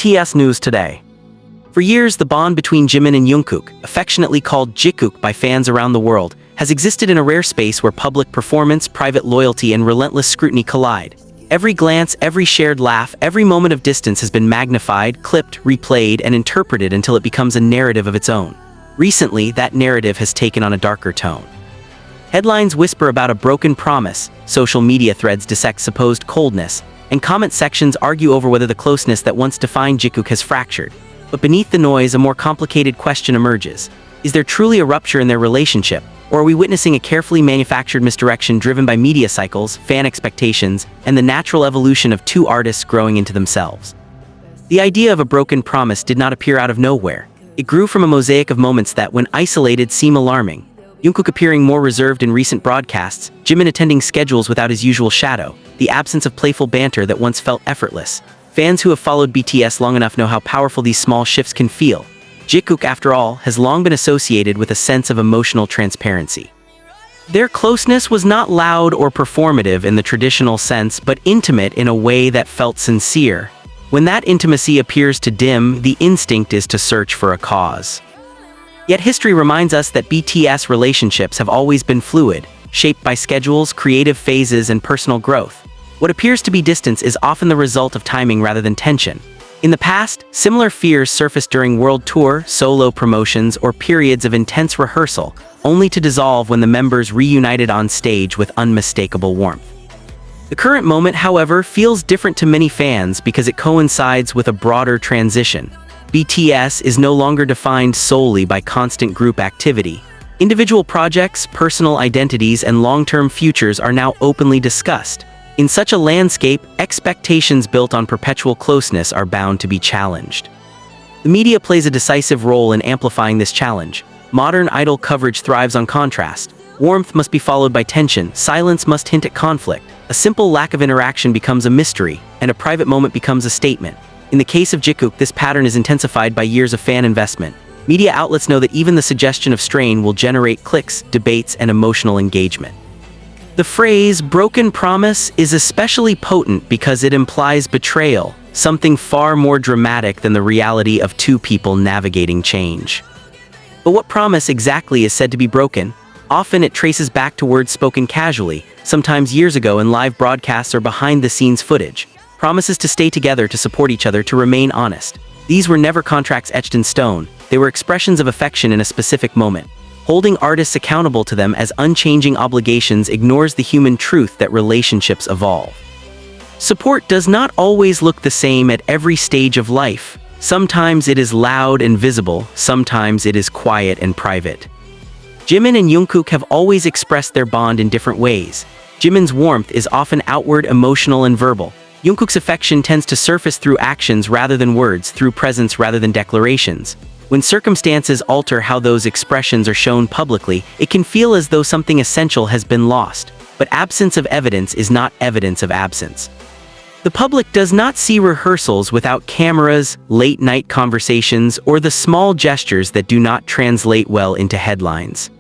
BTS news today. For years, the bond between Jimin and Jungkook, affectionately called Jikook by fans around the world, has existed in a rare space where public performance, private loyalty, and relentless scrutiny collide. Every glance, every shared laugh, every moment of distance has been magnified, clipped, replayed, and interpreted until it becomes a narrative of its own. Recently, that narrative has taken on a darker tone. Headlines whisper about a broken promise, social media threads dissect supposed coldness, and comment sections argue over whether the closeness that once defined Jikook has fractured. But beneath the noise, a more complicated question emerges. Is there truly a rupture in their relationship, or are we witnessing a carefully manufactured misdirection driven by media cycles, fan expectations, and the natural evolution of two artists growing into themselves? The idea of a broken promise did not appear out of nowhere. It grew from a mosaic of moments that, when isolated, seem alarming. Jungkook appearing more reserved in recent broadcasts, Jimin attending schedules without his usual shadow, the absence of playful banter that once felt effortless. Fans who have followed BTS long enough know how powerful these small shifts can feel. Jikook, after all, has long been associated with a sense of emotional transparency. Their closeness was not loud or performative in the traditional sense, but intimate in a way that felt sincere. When that intimacy appears to dim, the instinct is to search for a cause. Yet history reminds us that BTS relationships have always been fluid, shaped by schedules, creative phases, and personal growth. What appears to be distance is often the result of timing rather than tension. In the past, similar fears surfaced during world tour, solo promotions, or periods of intense rehearsal, only to dissolve when the members reunited on stage with unmistakable warmth. The current moment, however, feels different to many fans because it coincides with a broader transition. BTS is no longer defined solely by constant group activity. Individual projects, personal identities, and long-term futures are now openly discussed. In such a landscape, expectations built on perpetual closeness are bound to be challenged. The media plays a decisive role in amplifying this challenge. Modern idol coverage thrives on contrast. Warmth must be followed by tension, silence must hint at conflict. A simple lack of interaction becomes a mystery, and a private moment becomes a statement. In the case of Jikook, this pattern is intensified by years of fan investment. Media outlets know that even the suggestion of strain will generate clicks, debates, and emotional engagement. The phrase "broken promise" is especially potent because it implies betrayal, something far more dramatic than the reality of two people navigating change. But what promise exactly is said to be broken? Often it traces back to words spoken casually, sometimes years ago in live broadcasts or behind-the-scenes footage. Promises to stay together, to support each other, to remain honest. These were never contracts etched in stone. They were expressions of affection in a specific moment. Holding artists accountable to them as unchanging obligations ignores the human truth that relationships evolve. Support does not always look the same at every stage of life. Sometimes it is loud and visible, sometimes it is quiet and private. Jimin and Jungkook have always expressed their bond in different ways. Jimin's warmth is often outward, emotional, and verbal. Jungkook's affection tends to surface through actions rather than words, through presence rather than declarations. When circumstances alter how those expressions are shown publicly, it can feel as though something essential has been lost. But absence of evidence is not evidence of absence. The public does not see rehearsals without cameras, late-night conversations, or the small gestures that do not translate well into headlines.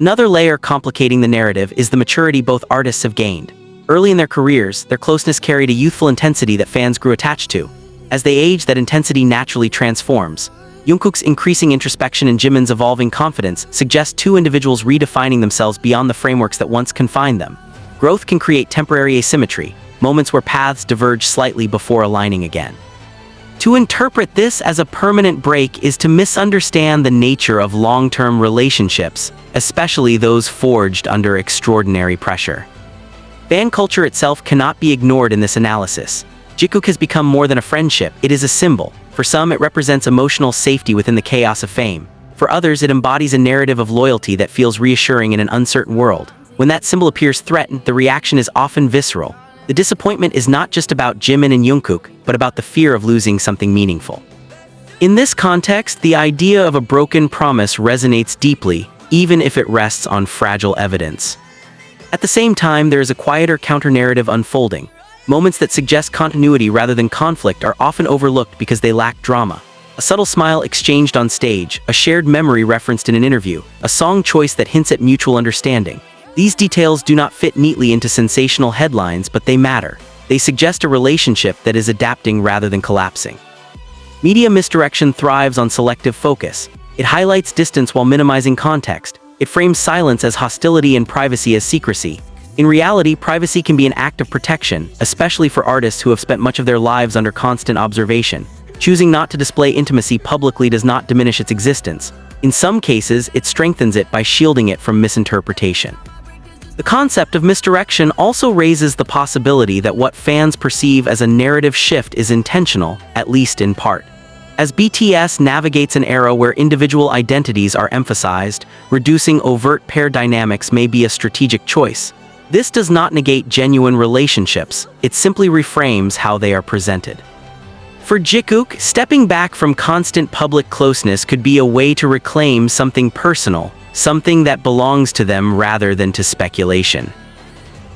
Another layer complicating the narrative is the maturity both artists have gained. Early in their careers, their closeness carried a youthful intensity that fans grew attached to. As they age, that intensity naturally transforms. Jungkook's increasing introspection and Jimin's evolving confidence suggest two individuals redefining themselves beyond the frameworks that once confined them. Growth can create temporary asymmetry, moments where paths diverge slightly before aligning again. To interpret this as a permanent break is to misunderstand the nature of long-term relationships, especially those forged under extraordinary pressure. Fan culture itself cannot be ignored in this analysis. Jikook has become more than a friendship, it is a symbol. For some, it represents emotional safety within the chaos of fame. For others, it embodies a narrative of loyalty that feels reassuring in an uncertain world. When that symbol appears threatened, the reaction is often visceral. The disappointment is not just about Jimin and Jungkook, but about the fear of losing something meaningful. In this context, the idea of a broken promise resonates deeply, even if it rests on fragile evidence. At the same time, there is a quieter counter-narrative unfolding. Moments that suggest continuity rather than conflict are often overlooked because they lack drama. A subtle smile exchanged on stage, a shared memory referenced in an interview, a song choice that hints at mutual understanding. These details do not fit neatly into sensational headlines, but they matter. They suggest a relationship that is adapting rather than collapsing. Media misdirection thrives on selective focus. It highlights distance while minimizing context. It frames silence as hostility and privacy as secrecy. In reality, privacy can be an act of protection, especially for artists who have spent much of their lives under constant observation. Choosing not to display intimacy publicly does not diminish its existence. In some cases, it strengthens it by shielding it from misinterpretation. The concept of misdirection also raises the possibility that what fans perceive as a narrative shift is intentional, at least in part. As BTS navigates an era where individual identities are emphasized, reducing overt pair dynamics may be a strategic choice. This does not negate genuine relationships, it simply reframes how they are presented. For Jikook, stepping back from constant public closeness could be a way to reclaim something personal, something that belongs to them rather than to speculation.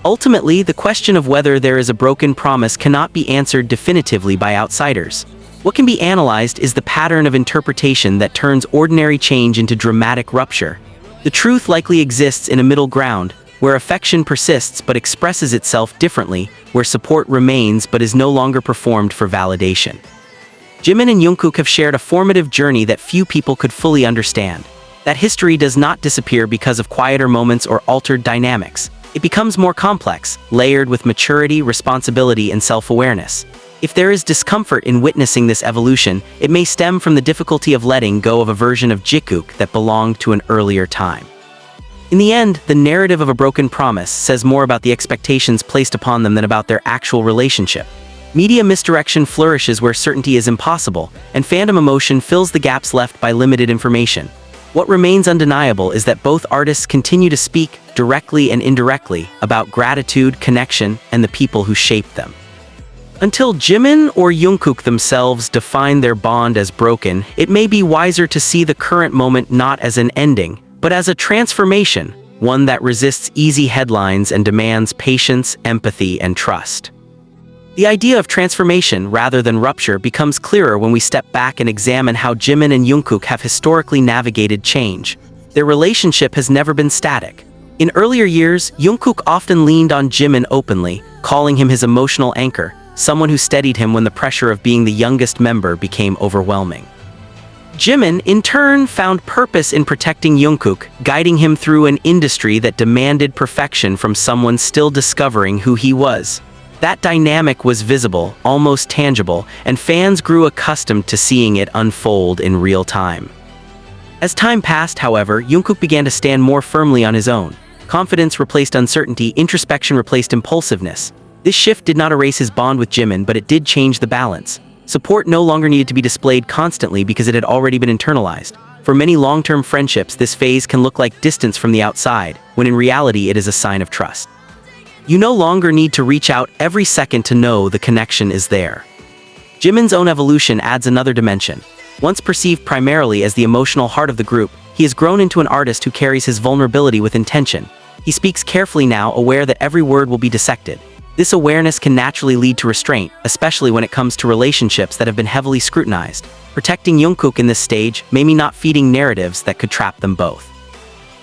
Ultimately, the question of whether there is a broken promise cannot be answered definitively by outsiders. What can be analyzed is the pattern of interpretation that turns ordinary change into dramatic rupture. The truth likely exists in a middle ground, where affection persists but expresses itself differently, where support remains but is no longer performed for validation. Jimin and Jungkook have shared a formative journey that few people could fully understand. That history does not disappear because of quieter moments or altered dynamics. It becomes more complex, layered with maturity, responsibility, and self-awareness. If there is discomfort in witnessing this evolution, it may stem from the difficulty of letting go of a version of Jikook that belonged to an earlier time. In the end, the narrative of a broken promise says more about the expectations placed upon them than about their actual relationship. Media misdirection flourishes where certainty is impossible, and fandom emotion fills the gaps left by limited information. What remains undeniable is that both artists continue to speak, directly and indirectly, about gratitude, connection, and the people who shaped them. Until Jimin or Jungkook themselves define their bond as broken, it may be wiser to see the current moment not as an ending, but as a transformation, one that resists easy headlines and demands patience, empathy, and trust. The idea of transformation rather than rupture becomes clearer when we step back and examine how Jimin and Jungkook have historically navigated change. Their relationship has never been static. In earlier years, Jungkook often leaned on Jimin openly, calling him his emotional anchor, someone who steadied him when the pressure of being the youngest member became overwhelming. Jimin, in turn, found purpose in protecting Jungkook, guiding him through an industry that demanded perfection from someone still discovering who he was. That dynamic was visible, almost tangible, and fans grew accustomed to seeing it unfold in real time. As time passed, however, Jungkook began to stand more firmly on his own. Confidence replaced uncertainty, introspection replaced impulsiveness. This shift did not erase his bond with Jimin, but it did change the balance. Support no longer needed to be displayed constantly because it had already been internalized. For many long-term friendships, this phase can look like distance from the outside, when in reality it is a sign of trust. You no longer need to reach out every second to know the connection is there. Jimin's own evolution adds another dimension. Once perceived primarily as the emotional heart of the group, he has grown into an artist who carries his vulnerability with intention. He speaks carefully now, aware that every word will be dissected. This awareness can naturally lead to restraint, especially when it comes to relationships that have been heavily scrutinized. Protecting Jungkook in this stage may mean not feeding narratives that could trap them both.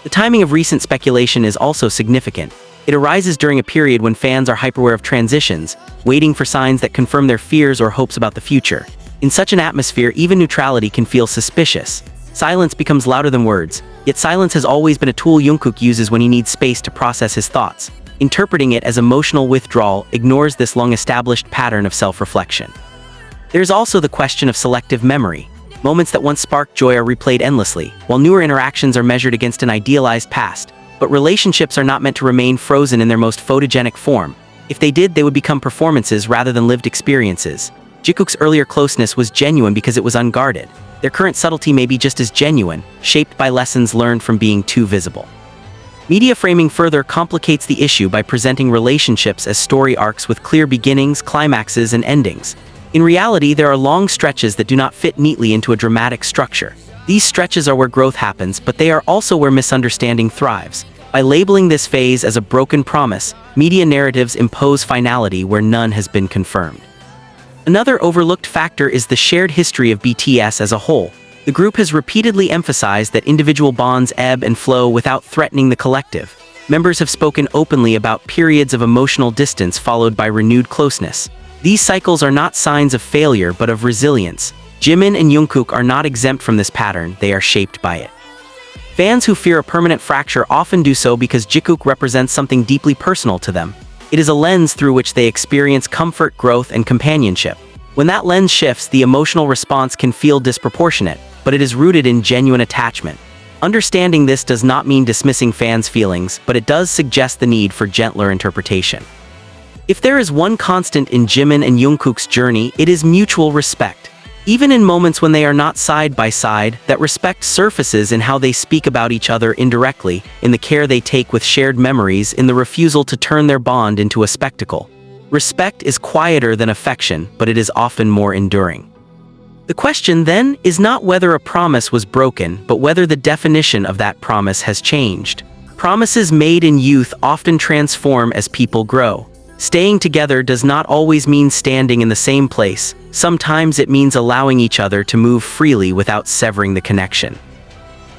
The timing of recent speculation is also significant. It arises during a period when fans are hyperaware of transitions, waiting for signs that confirm their fears or hopes about the future. In such an atmosphere, even neutrality can feel suspicious. Silence becomes louder than words, yet silence has always been a tool Jungkook uses when he needs space to process his thoughts. Interpreting it as emotional withdrawal ignores this long-established pattern of self-reflection. There's also the question of selective memory. Moments that once sparked joy are replayed endlessly, while newer interactions are measured against an idealized past. But relationships are not meant to remain frozen in their most photogenic form. If they did, they would become performances rather than lived experiences. Jikook's earlier closeness was genuine because it was unguarded. Their current subtlety may be just as genuine, shaped by lessons learned from being too visible. Media framing further complicates the issue by presenting relationships as story arcs with clear beginnings, climaxes, and endings. In reality, there are long stretches that do not fit neatly into a dramatic structure. These stretches are where growth happens, but they are also where misunderstanding thrives. By labeling this phase as a broken promise, media narratives impose finality where none has been confirmed. Another overlooked factor is the shared history of BTS as a whole. The group has repeatedly emphasized that individual bonds ebb and flow without threatening the collective. Members have spoken openly about periods of emotional distance followed by renewed closeness. These cycles are not signs of failure but of resilience. Jimin and Jungkook are not exempt from this pattern, they are shaped by it. Fans who fear a permanent fracture often do so because Jikook represents something deeply personal to them. It is a lens through which they experience comfort, growth, and companionship. When that lens shifts, the emotional response can feel disproportionate, but it is rooted in genuine attachment. Understanding this does not mean dismissing fans' feelings, but it does suggest the need for gentler interpretation. If there is one constant in Jimin and Jungkook's journey, it is mutual respect. Even in moments when they are not side by side, that respect surfaces in how they speak about each other indirectly, in the care they take with shared memories, in the refusal to turn their bond into a spectacle. Respect is quieter than affection, but it is often more enduring. The question, then, is not whether a promise was broken, but whether the definition of that promise has changed. Promises made in youth often transform as people grow. Staying together does not always mean standing in the same place. Sometimes it means allowing each other to move freely without severing the connection.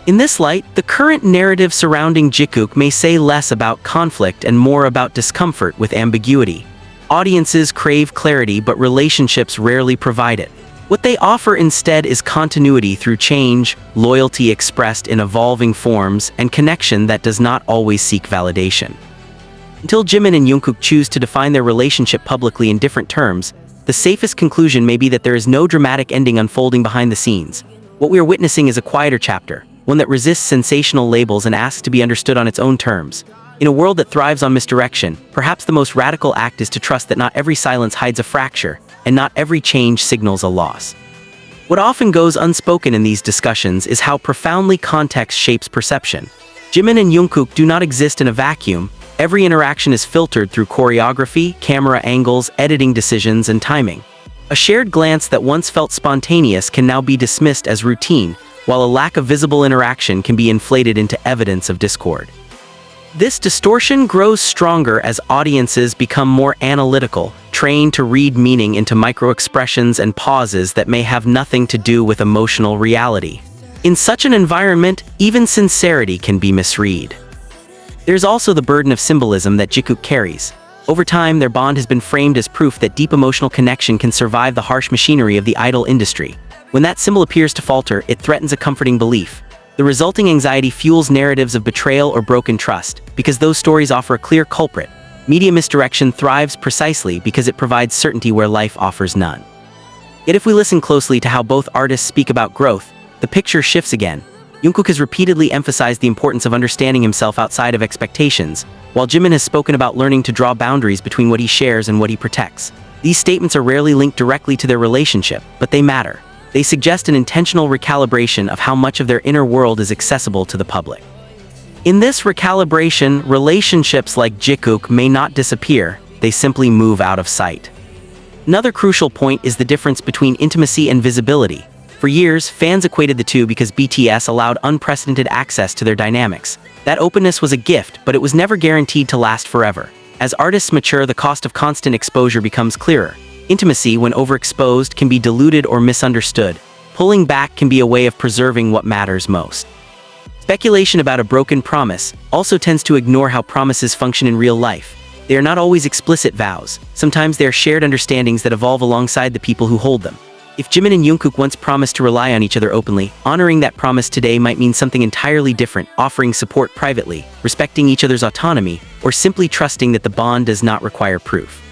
In this light, the current narrative surrounding Jikook may say less about conflict and more about discomfort with ambiguity. Audiences crave clarity, but relationships rarely provide it. What they offer instead is continuity through change, loyalty expressed in evolving forms, and connection that does not always seek validation. Until Jimin and Jungkook choose to define their relationship publicly in different terms, the safest conclusion may be that there is no dramatic ending unfolding behind the scenes. What we are witnessing is a quieter chapter, one that resists sensational labels and asks to be understood on its own terms. In a world that thrives on misdirection, perhaps the most radical act is to trust that not every silence hides a fracture, and not every change signals a loss. What often goes unspoken in these discussions is how profoundly context shapes perception. Jimin and Jungkook do not exist in a vacuum. Every interaction is filtered through choreography, camera angles, editing decisions, and timing. A shared glance that once felt spontaneous can now be dismissed as routine, while a lack of visible interaction can be inflated into evidence of discord. This distortion grows stronger as audiences become more analytical, trained to read meaning into microexpressions and pauses that may have nothing to do with emotional reality. In such an environment, even sincerity can be misread. There's also the burden of symbolism that Jikook carries. Over time, their bond has been framed as proof that deep emotional connection can survive the harsh machinery of the idol industry. When that symbol appears to falter, it threatens a comforting belief. The resulting anxiety fuels narratives of betrayal or broken trust, because those stories offer a clear culprit. Media misdirection thrives precisely because it provides certainty where life offers none. Yet if we listen closely to how both artists speak about growth, the picture shifts again. Jungkook has repeatedly emphasized the importance of understanding himself outside of expectations, while Jimin has spoken about learning to draw boundaries between what he shares and what he protects. These statements are rarely linked directly to their relationship, but they matter. They suggest an intentional recalibration of how much of their inner world is accessible to the public. In this recalibration, relationships like Jikook may not disappear, they simply move out of sight. Another crucial point is the difference between intimacy and visibility. For years, fans equated the two because BTS allowed unprecedented access to their dynamics. That openness was a gift, but it was never guaranteed to last forever. As artists mature, the cost of constant exposure becomes clearer. Intimacy, when overexposed, can be diluted or misunderstood. Pulling back can be a way of preserving what matters most. Speculation about a broken promise also tends to ignore how promises function in real life. They are not always explicit vows. Sometimes they are shared understandings that evolve alongside the people who hold them. If Jimin and Jungkook once promised to rely on each other openly, honoring that promise today might mean something entirely different, offering support privately, respecting each other's autonomy, or simply trusting that the bond does not require proof.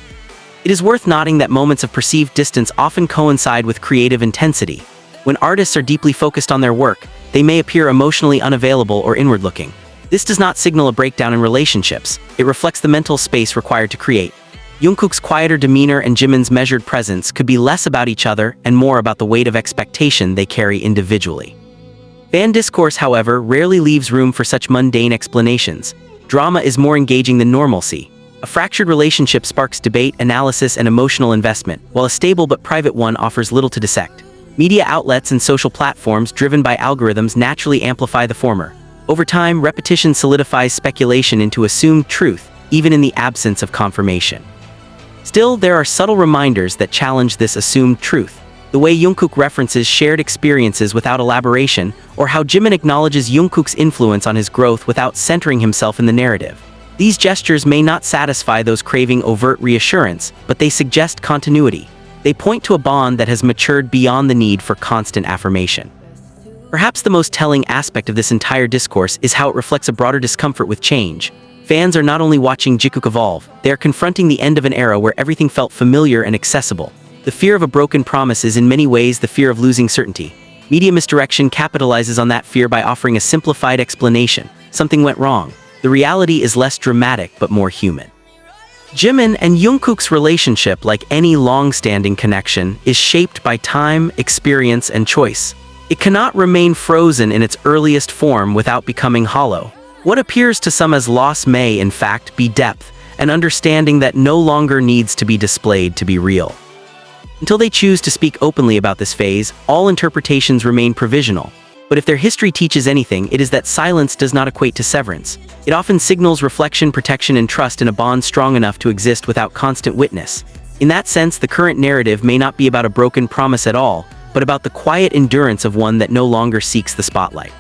It is worth noting that moments of perceived distance often coincide with creative intensity. When artists are deeply focused on their work, they may appear emotionally unavailable or inward-looking. This does not signal a breakdown in relationships. It reflects the mental space required to create. Jungkook's quieter demeanor and Jimin's measured presence could be less about each other and more about the weight of expectation they carry individually. Fan discourse, however, rarely leaves room for such mundane explanations. Drama is more engaging than normalcy. A fractured relationship sparks debate, analysis, and emotional investment, while a stable but private one offers little to dissect. Media outlets and social platforms driven by algorithms naturally amplify the former. Over time, repetition solidifies speculation into assumed truth, even in the absence of confirmation. Still, there are subtle reminders that challenge this assumed truth. The way Jungkook references shared experiences without elaboration, or how Jimin acknowledges Jungkook's influence on his growth without centering himself in the narrative. These gestures may not satisfy those craving overt reassurance, but they suggest continuity. They point to a bond that has matured beyond the need for constant affirmation. Perhaps the most telling aspect of this entire discourse is how it reflects a broader discomfort with change. Fans are not only watching Jikook evolve, they are confronting the end of an era where everything felt familiar and accessible. The fear of a broken promise is in many ways the fear of losing certainty. Media misdirection capitalizes on that fear by offering a simplified explanation. Something went wrong. The reality is less dramatic but more human. Jimin and Jungkook's relationship, like any long-standing connection, is shaped by time, experience, and choice. It cannot remain frozen in its earliest form without becoming hollow. What appears to some as loss may, in fact, be depth, an understanding that no longer needs to be displayed to be real. Until they choose to speak openly about this phase, all interpretations remain provisional. But if their history teaches anything, it is that silence does not equate to severance. It often signals reflection, protection, and trust in a bond strong enough to exist without constant witness. In that sense, the current narrative may not be about a broken promise at all, but about the quiet endurance of one that no longer seeks the spotlight.